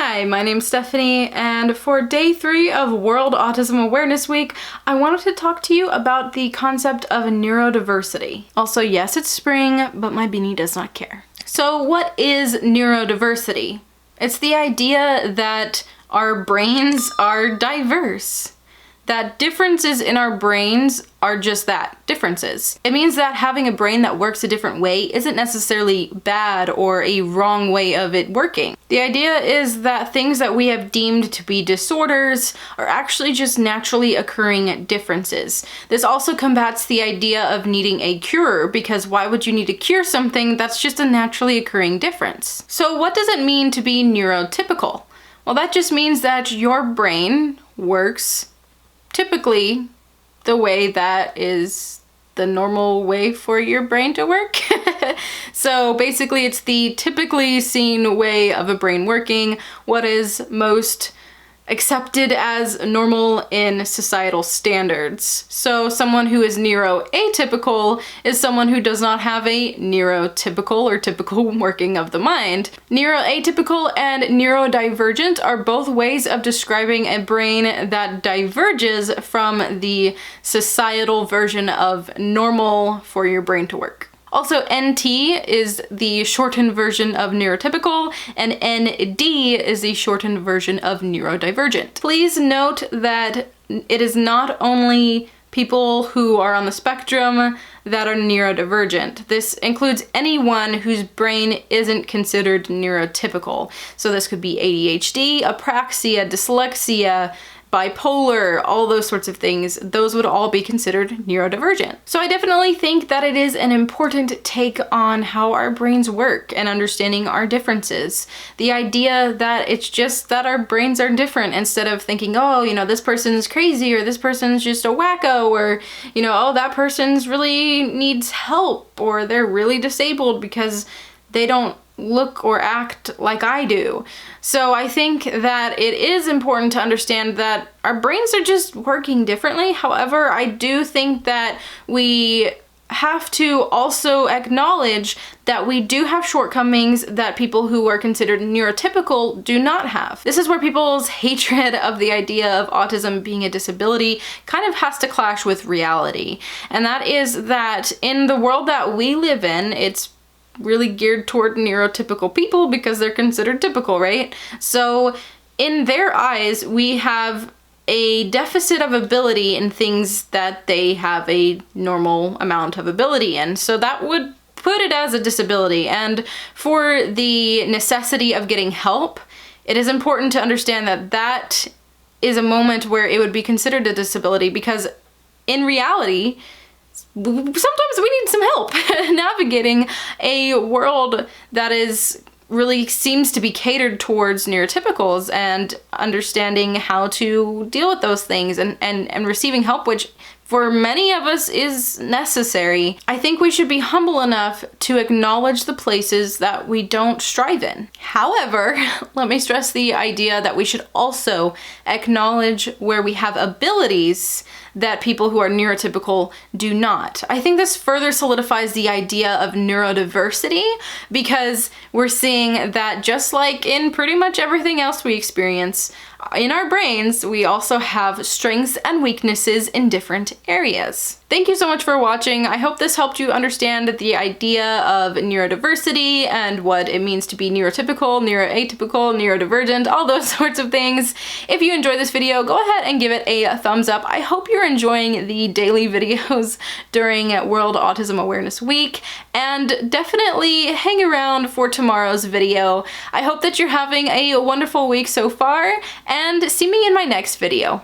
Hi, my name's Bethany, and for day 3 of World Autism Awareness Week, I wanted to talk to you about the concept of neurodiversity. Also, yes, it's spring, but my beanie does not care. So what is neurodiversity? It's the idea that our brains are diverse. That differences in our brains are just that, differences. It means that having a brain that works a different way isn't necessarily bad or a wrong way of it working. The idea is that things that we have deemed to be disorders are actually just naturally occurring differences. This also combats the idea of needing a cure, because why would you need to cure something that's just a naturally occurring difference? So what does it mean to be neurotypical? Well, that just means that your brain works typically the way that is the normal way for your brain to work. So basically it's the typically seen way of a brain working, what is most accepted as normal in societal standards. So someone who is neuro-atypical is someone who does not have a neurotypical or typical working of the mind. Neuro-atypical and neurodivergent are both ways of describing a brain that diverges from the societal version of normal for your brain to work. Also, NT is the shortened version of neurotypical, and ND is the shortened version of neurodivergent. Please note that it is not only people who are on the spectrum that are neurodivergent. This includes anyone whose brain isn't considered neurotypical. So this could be ADHD, apraxia, dyslexia, bipolar, all those sorts of things. Those would all be considered neurodivergent. So I definitely think that it is an important take on how our brains work and understanding our differences. The idea that it's just that our brains are different, instead of thinking, oh, you know, this person's crazy, or this person's just a wacko, or, you know, oh, that person's really needs help, or they're really disabled because they don't look or act like I do. So I think that it is important to understand that our brains are just working differently. However, I do think that we have to also acknowledge that we do have shortcomings that people who are considered neurotypical do not have. This is where people's hatred of the idea of autism being a disability kind of has to clash with reality. And that is that in the world that we live in, it's really geared toward neurotypical people because they're considered typical, right? So in their eyes, we have a deficit of ability in things that they have a normal amount of ability in. So that would put it as a disability. And for the necessity of getting help, it is important to understand that that is a moment where it would be considered a disability, because in reality, sometimes we need some help navigating a world that really seems to be catered towards neurotypicals, and understanding how to deal with those things and receiving help, which for many of us is necessary. I think we should be humble enough to acknowledge the places that we don't strive in. However, let me stress the idea that we should also acknowledge where we have abilities that people who are neurotypical do not. I think this further solidifies the idea of neurodiversity, because we're seeing that just like in pretty much everything else we experience, in our brains, we also have strengths and weaknesses in different areas. Thank you so much for watching. I hope this helped you understand the idea of neurodiversity and what it means to be neurotypical, neuroatypical, neurodivergent, all those sorts of things. If you enjoyed this video, go ahead and give it a thumbs up. I hope you're enjoying the daily videos during World Autism Awareness Week, and definitely hang around for tomorrow's video. I hope that you're having a wonderful week so far, and see me in my next video.